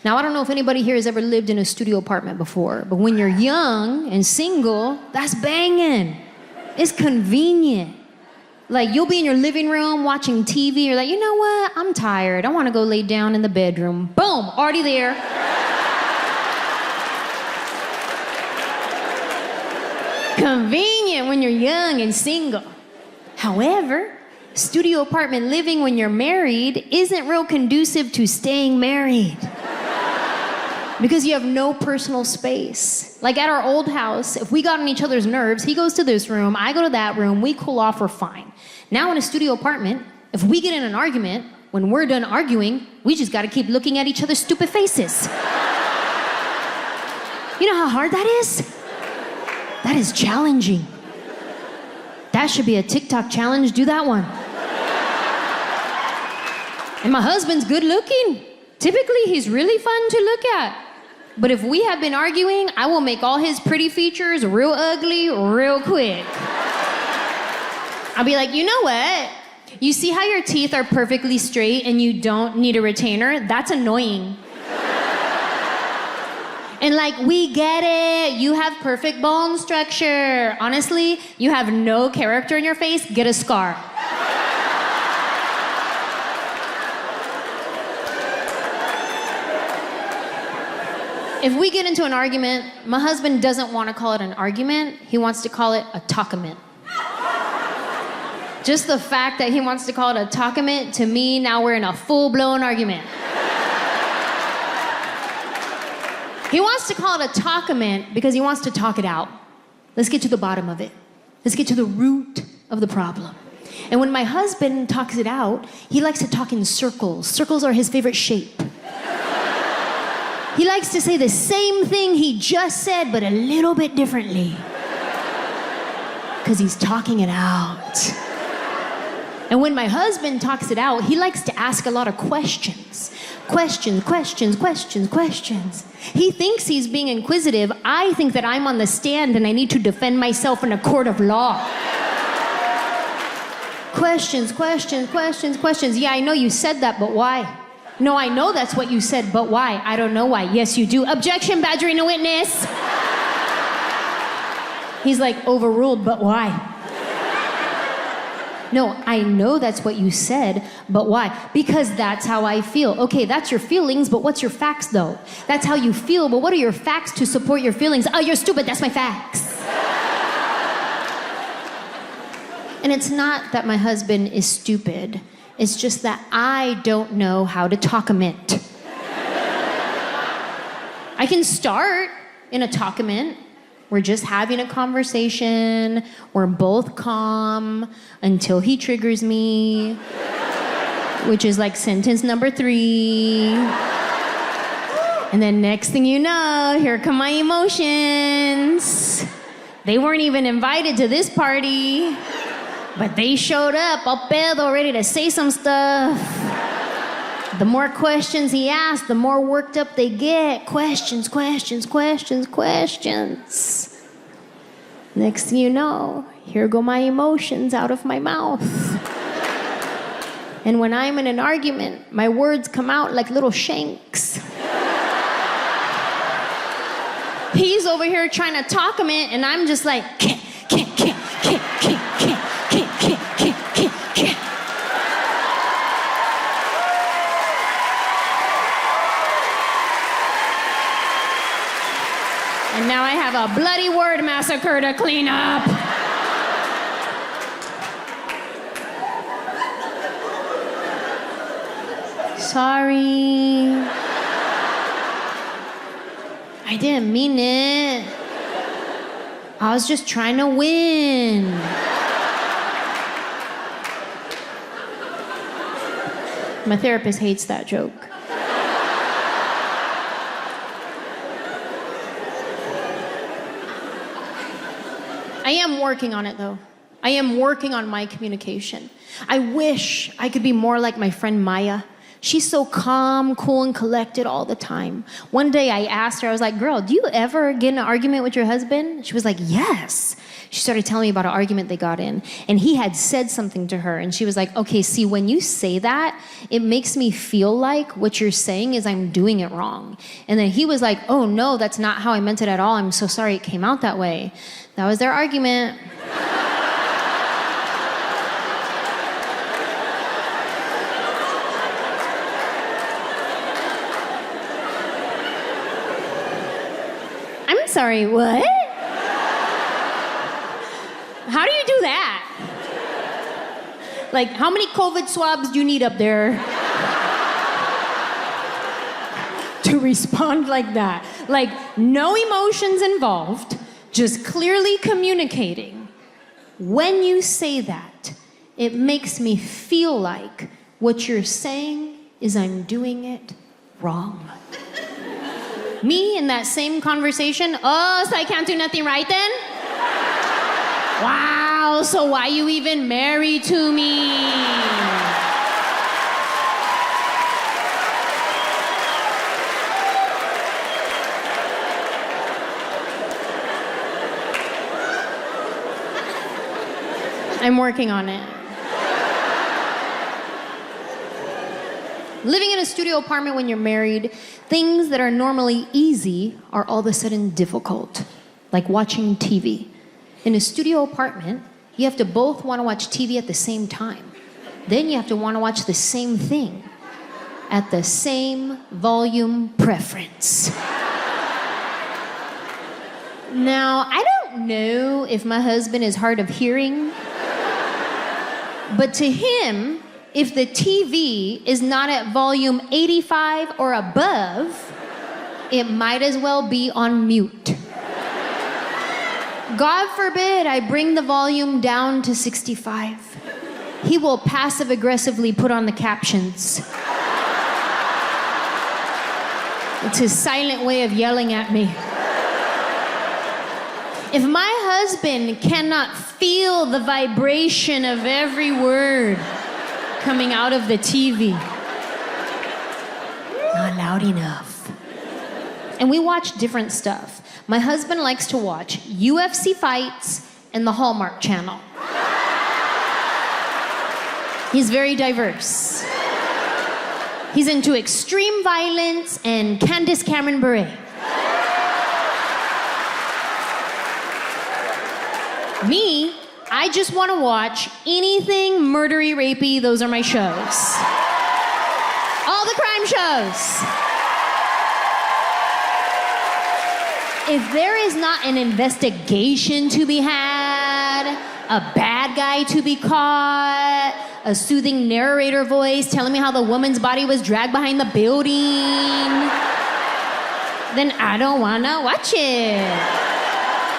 Now, I don't know if anybody here has ever lived in a studio apartment before, but when you're young and single, that's banging. It's convenient. Like, you'll be in your living room watching TV. You're like, you know what? I'm tired. I want to go lay down in the bedroom. Boom, already there. Convenient when you're young and single. However, studio apartment living when you're married isn't real conducive to staying married. Because you have no personal space. Like at our old house, if we got on each other's nerves, he goes to this room, I go to that room, we cool off, we're fine. Now in a studio apartment, if we get in an argument, when we're done arguing, we just gotta keep looking at each other's stupid faces. You know how hard that is? That is challenging. That should be a TikTok challenge, do that one. And my husband's good looking. Typically, he's really fun to look at. But if we have been arguing, I will make all his pretty features real ugly real quick. I'll be like, you know what? You see how your teeth are perfectly straight and you don't need a retainer? That's annoying. And like, we get it. You have perfect bone structure. Honestly, you have no character in your face. Get a scar. If we get into an argument, my husband doesn't want to call it an argument. He wants to call it a talkament. Just the fact that he wants to call it a talkament, to me, now we're in a full-blown argument. He wants to call it a talkament because he wants to talk it out. Let's get to the bottom of it. Let's get to the root of the problem. And when my husband talks it out, he likes to talk in circles. Circles are his favorite shape. He likes to say the same thing he just said, but a little bit differently. Because he's talking it out. And when my husband talks it out, he likes to ask a lot of questions. Questions. He thinks he's being inquisitive. I think that I'm on the stand and I need to defend myself in a court of law. Questions. Yeah, I know you said that, but why? No, I know that's what you said, but why? I don't know why. Yes, you do. Objection, badgering a witness. He's like, overruled, but why? No, I know that's what you said, but why? Because that's how I feel. Okay, that's your feelings, but what's your facts, though? That's how you feel, but what are your facts to support your feelings? Oh, you're stupid, that's my facts. And it's not that my husband is stupid. It's just that I don't know how to talkament. I can start in a talkament. We're just having a conversation. We're both calm until he triggers me, which is like sentence number 3. And then next thing you know, here come my emotions. They weren't even invited to this party. But they showed up, all pedo, ready to say some stuff. The more questions he asks, the more worked up they get. Questions. Next thing you know, here go my emotions out of my mouth. And when I'm in an argument, my words come out like little shanks. He's over here trying to talkament, and I'm just like, And now I have a bloody word massacre to clean up. Sorry. I didn't mean it. I was just trying to win. My therapist hates that joke. I am working on it, though. I am working on my communication. I wish I could be more like my friend Maya. She's so calm, cool, and collected all the time. One day I asked her, I was like, girl, do you ever get in an argument with your husband? She was like, yes. she started telling me about an argument they got in. And he had said something to her. And she was like, okay, see, when you say that, it makes me feel like what you're saying is I'm doing it wrong. And then he was like, oh, no, that's not how I meant it at all. I'm so sorry it came out that way. That was their argument. I'm sorry, what? How do you do that? Like, how many COVID swabs do you need up there to respond like that? Like, no emotions involved, just clearly communicating. When you say that, it makes me feel like what you're saying is I'm doing it wrong. Me in that same conversation, oh, so I can't do nothing right then? Wow, so why you even married to me? I'm working on it. Living in a studio apartment when you're married, things that are normally easy are all of a sudden difficult, like watching TV. In a studio apartment, you have to both want to watch TV at the same time. Then you have to want to watch the same thing at the same volume preference. Now, I don't know if my husband is hard of hearing, but to him, if the TV is not at volume 85 or above, it might as well be on mute. God forbid I bring the volume down to 65. He will passive-aggressively put on the captions. It's his silent way of yelling at me. If my husband cannot feel the vibration of every word coming out of the TV, not loud enough. And we watch different stuff. My husband likes to watch UFC fights and the Hallmark Channel. He's very diverse. He's into extreme violence and Candace Cameron Bure. Me, I just want to watch anything murdery, rapey. Those are my shows. All the crime shows. If there is not an investigation to be had, a bad guy to be caught, a soothing narrator voice telling me how the woman's body was dragged behind the building, then I don't want to watch it.